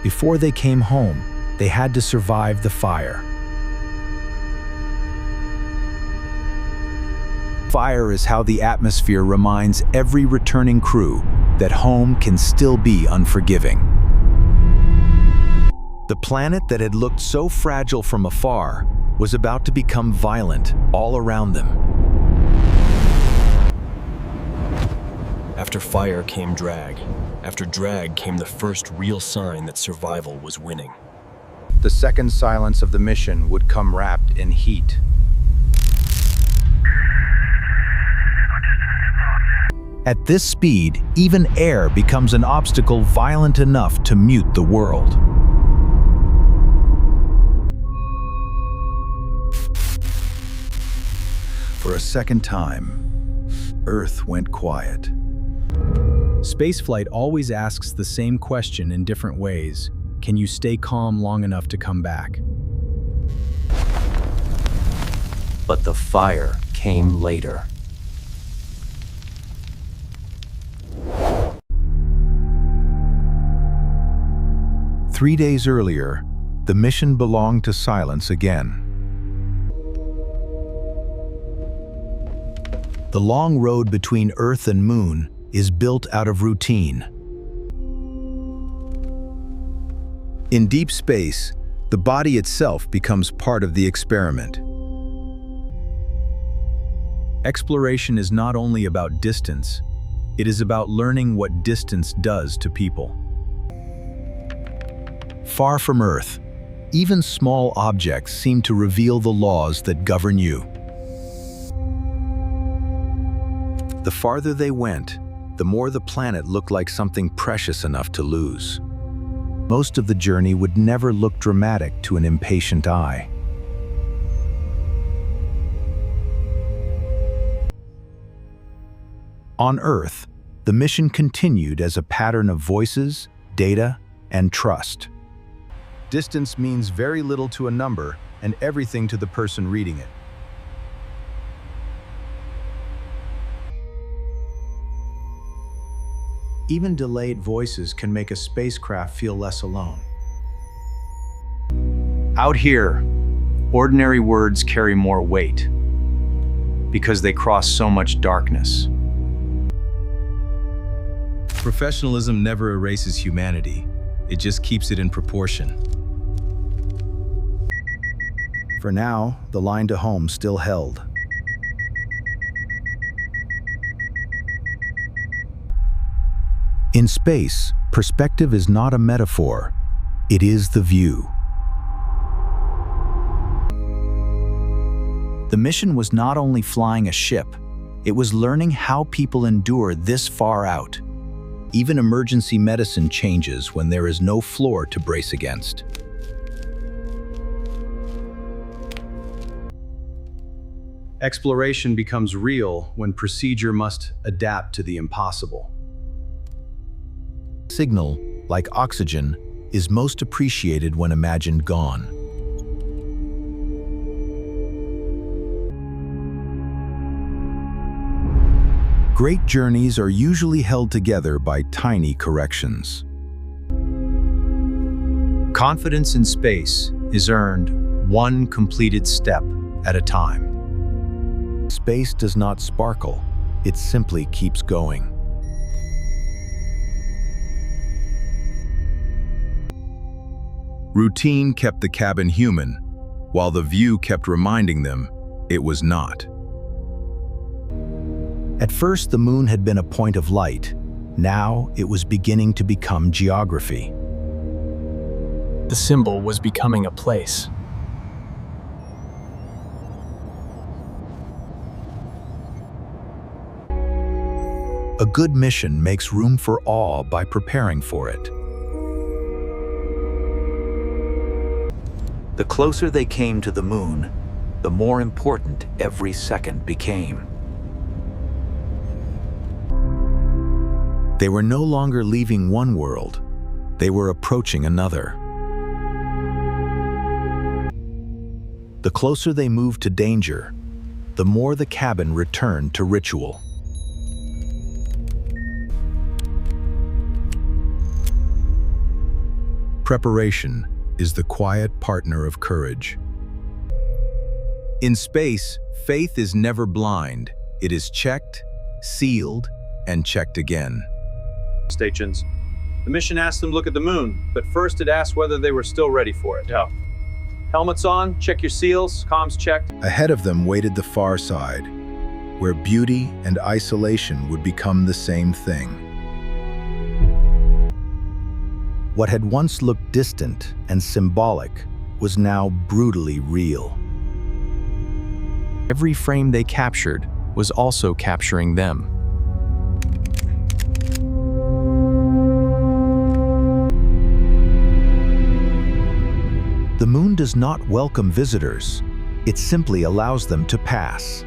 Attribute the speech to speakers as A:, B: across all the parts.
A: Before they came home, they had to survive the fire. Fire is how the atmosphere reminds every returning crew that home can still be unforgiving. The planet that had looked so fragile from afar was about to become violent all around them.
B: After fire came drag. After drag came the first real sign that survival was winning.
A: The second silence of the mission would come wrapped in heat. At this speed, even air becomes an obstacle violent enough to mute the world. For a second time, Earth went quiet. Spaceflight always asks the same question in different ways. Can you stay calm long enough to come back?
C: But the fire came later.
A: Three days earlier, the mission belonged to silence again. The long road between Earth and Moon is built out of routine. In deep space, the body itself becomes part of the experiment. Exploration is not only about distance, it is about learning what distance does to people. Far from Earth, even small objects seem to reveal the laws that govern you. The farther they went, the more the planet looked like something precious enough to lose. Most of the journey would never look dramatic to an impatient eye. On Earth, the mission continued as a pattern of voices, data, and trust. Distance means very little to a number and everything to the person reading it. Even delayed voices can make a spacecraft feel less alone. Out here, ordinary words carry more weight because they cross so much darkness. Professionalism never erases humanity. It just keeps it in proportion. For now, the line to home still held. In space, perspective is not a metaphor, it is the view. The mission was not only flying a ship, it was learning how people endure this far out. Even emergency medicine changes when there is no floor to brace against. Exploration becomes real when procedure must adapt to the impossible. Signal, like oxygen, is most appreciated when imagined gone. Great journeys are usually held together by tiny corrections. Confidence in space is earned one completed step at a time. Space does not sparkle, it simply keeps going. Routine kept the cabin human, while the view kept reminding them it was not. At first, the moon had been a point of light. Now, it was beginning to become geography.
B: The symbol was becoming a place.
A: A good mission makes room for awe by preparing for it. The closer they came to the moon, the more important every second became. They were no longer leaving one world, they were approaching another. The closer they moved to danger, the more the cabin returned to ritual. Preparation is the quiet partner of courage. In space, faith is never blind. It is checked, sealed, and checked again.
D: Stations. The mission asked them to look at the moon, but first it asked whether they were still ready for it.
E: Yeah.
D: Helmets on, check your seals, comms checked.
A: Ahead of them waited the far side, where beauty and isolation would become the same thing. What had once looked distant and symbolic was now brutally real.
B: Every frame they captured was also capturing them.
A: The moon does not welcome visitors. It simply allows them to pass.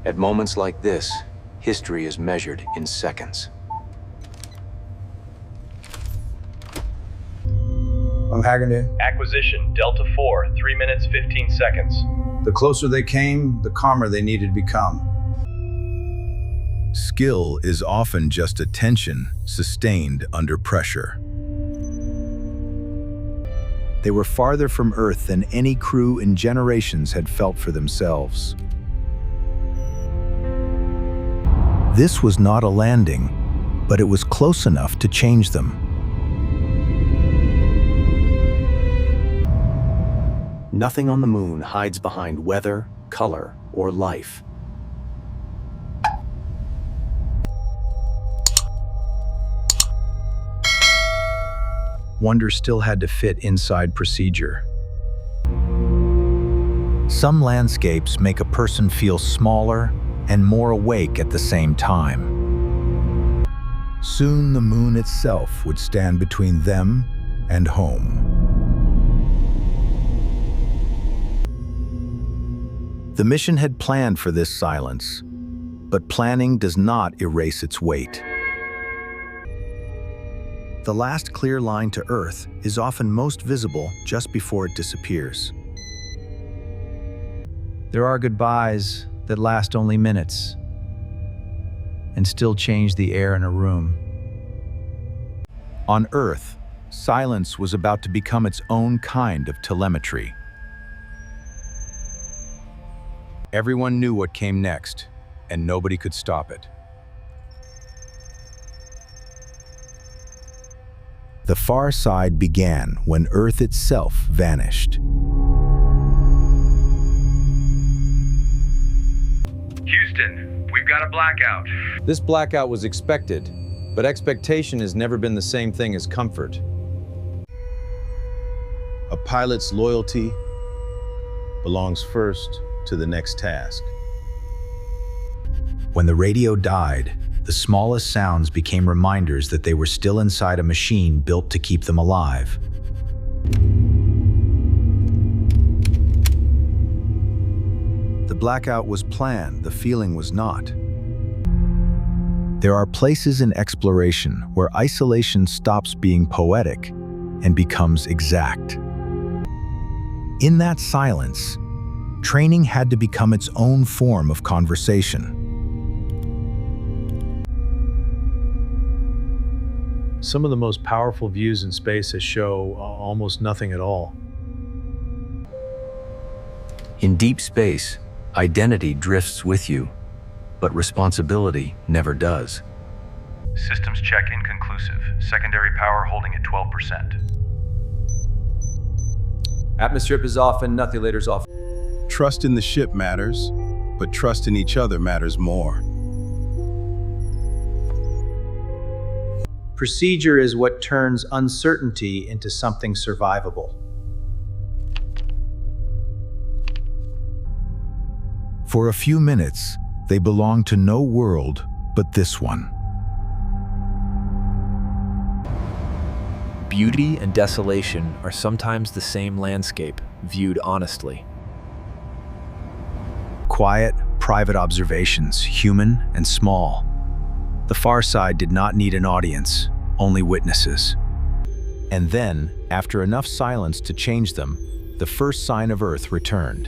C: At moments like this, history is measured in seconds.
F: I'm Haggerty.
E: Acquisition, Delta 4, 3 minutes, 15 seconds.
F: The closer they came, the calmer they needed to become.
A: Skill is often just attention sustained under pressure. They were farther from Earth than any crew in generations had felt for themselves. This was not a landing, but it was close enough to change them.
C: Nothing on the moon hides behind weather, color, or life.
A: Wonder still had to fit inside procedure. Some landscapes make a person feel smaller and more awake at the same time. Soon the moon itself would stand between them and home. The mission had planned for this silence, but planning does not erase its weight. The last clear line to Earth is often most visible just before it disappears.
G: There are goodbyes that last only minutes and still change the air in a room.
A: On Earth, silence was about to become its own kind of telemetry. Everyone knew what came next, and nobody could stop it. The far side began when Earth itself vanished.
E: Houston, we've got a blackout.
D: This blackout was expected, but expectation has never been the same thing as comfort. A pilot's loyalty belongs first to the next task.
A: When the radio died, the smallest sounds became reminders that they were still inside a machine built to keep them alive. The blackout was planned, the feeling was not. There are places in exploration where isolation stops being poetic and becomes exact. In that silence, training had to become its own form of conversation.
H: Some of the most powerful views in space show almost nothing at all.
C: In deep space, identity drifts with you, but responsibility never does.
E: Systems check inconclusive. Secondary power holding at 12%.
D: Atmosphere is off and nutulator's off.
I: Trust in the ship matters, but trust in each other matters more.
G: Procedure is what turns uncertainty into something survivable.
A: For a few minutes, they belonged to no world but this one.
B: Beauty and desolation are sometimes the same landscape, viewed honestly.
A: Quiet, private observations, human and small. The far side did not need an audience, only witnesses. And then, after enough silence to change them, the first sign of Earth returned.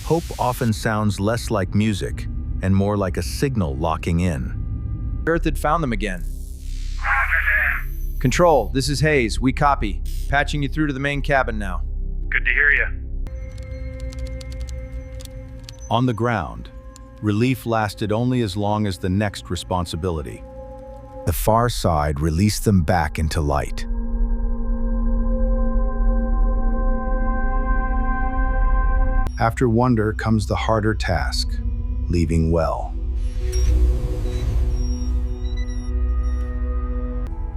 A: Hope often sounds less like music and more like a signal locking in.
G: Earth had found them again. Control, this is Hayes. We copy. Patching you through to the main cabin now.
E: Good to hear you.
I: On the ground, relief lasted only as long as the next responsibility.
A: The far side released them back into light. After wonder comes the harder task, leaving well.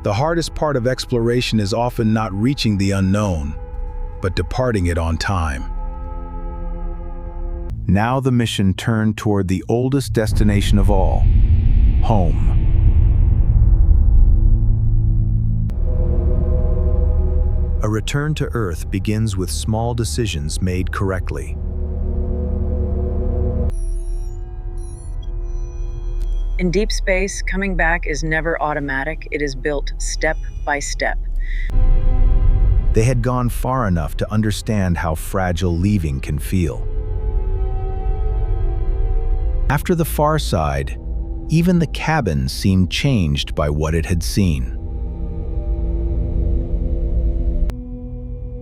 A: The hardest part of exploration is often not reaching the unknown, but departing it on time. Now the mission turned toward the oldest destination of all, home. A return to Earth begins with small decisions made correctly.
J: In deep space, coming back is never automatic. It is built step by step.
A: They had gone far enough to understand how fragile leaving can feel. After the far side, even the cabin seemed changed by what it had seen.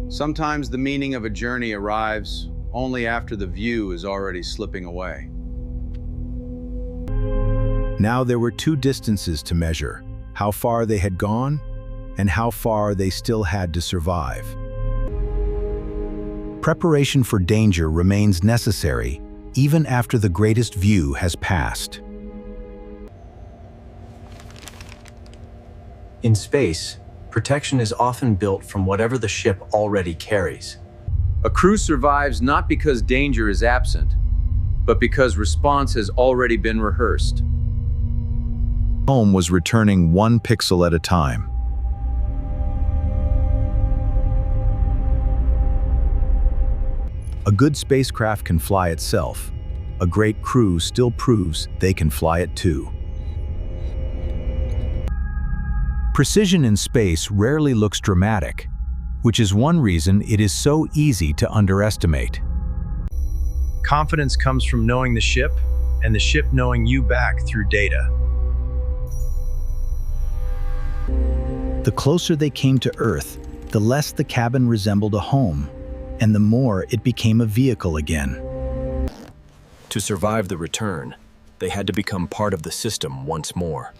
D: Sometimes the meaning of a journey arrives only after the view is already slipping away.
A: Now there were two distances to measure, how far they had gone and how far they still had to survive. Preparation for danger remains necessary even after the greatest view has passed.
C: In space, protection is often built from whatever the ship already carries.
D: A crew survives not because danger is absent, but because response has already been rehearsed.
A: Home was returning 1 pixel at a time. A good spacecraft can fly itself. A great crew still proves they can fly it too. Precision in space rarely looks dramatic, which is one reason it is so easy to underestimate.
H: Confidence comes from knowing the ship, and the ship knowing you back through data.
A: The closer they came to Earth, the less the cabin resembled a home, and the more it became a vehicle again.
B: To survive the return, they had to become part of the system once more.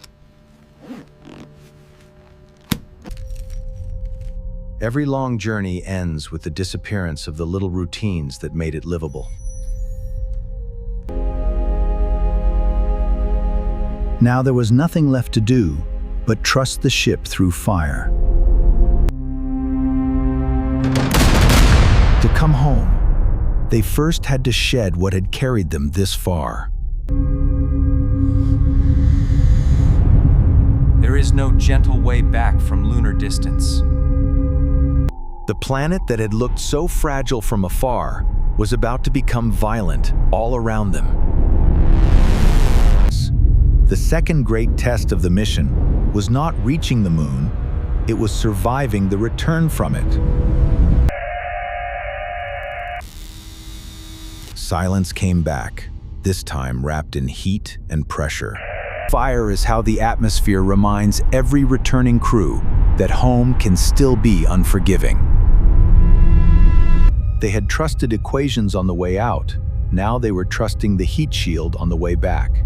A: Every long journey ends with the disappearance of the little routines that made it livable. Now there was nothing left to do but trust the ship through fire. To come home, they first had to shed what had carried them this far.
G: There is no gentle way back from lunar distance.
A: The planet that had looked so fragile from afar was about to become violent all around them. The second great test of the mission was not reaching the moon, it was surviving the return from it. Silence came back, this time wrapped in heat and pressure. Fire is how the atmosphere reminds every returning crew that home can still be unforgiving. They had trusted equations on the way out, now they were trusting the heat shield on the way back.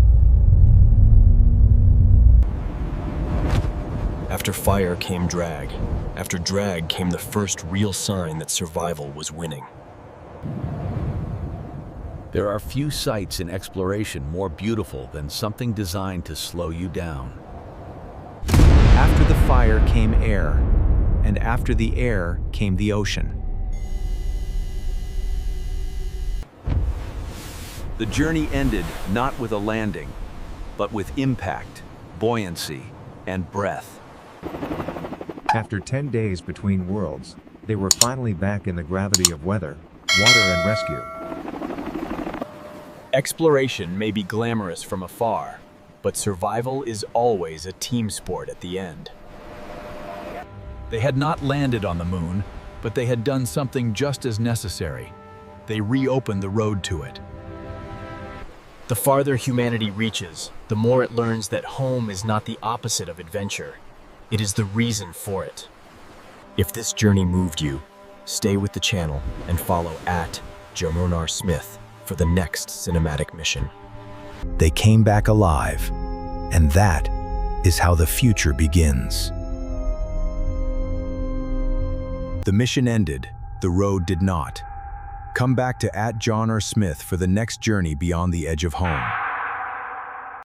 B: After fire came drag. After drag came the first real sign that survival was winning.
K: There are few sights in exploration more beautiful than something designed to slow you down.
G: After the fire came air, and after the air came the ocean.
K: The journey ended not with a landing, but with impact, buoyancy, and breath.
L: After 10 days between worlds, they were finally back in the gravity of weather, water, and rescue.
B: Exploration may be glamorous from afar, but survival is always a team sport at the end.
A: They had not landed on the moon, but they had done something just as necessary. They reopened the road to it. The
B: The farther humanity reaches, the more it learns that home is not the opposite of adventure. It is the reason for it. If this journey moved you, stay with the channel and follow @Jomonar_Smith for the next cinematic mission.
A: They came back alive, and that is how the future begins. The mission ended, the road did not. Come back to @JohnRSmith for the next journey beyond the edge of home.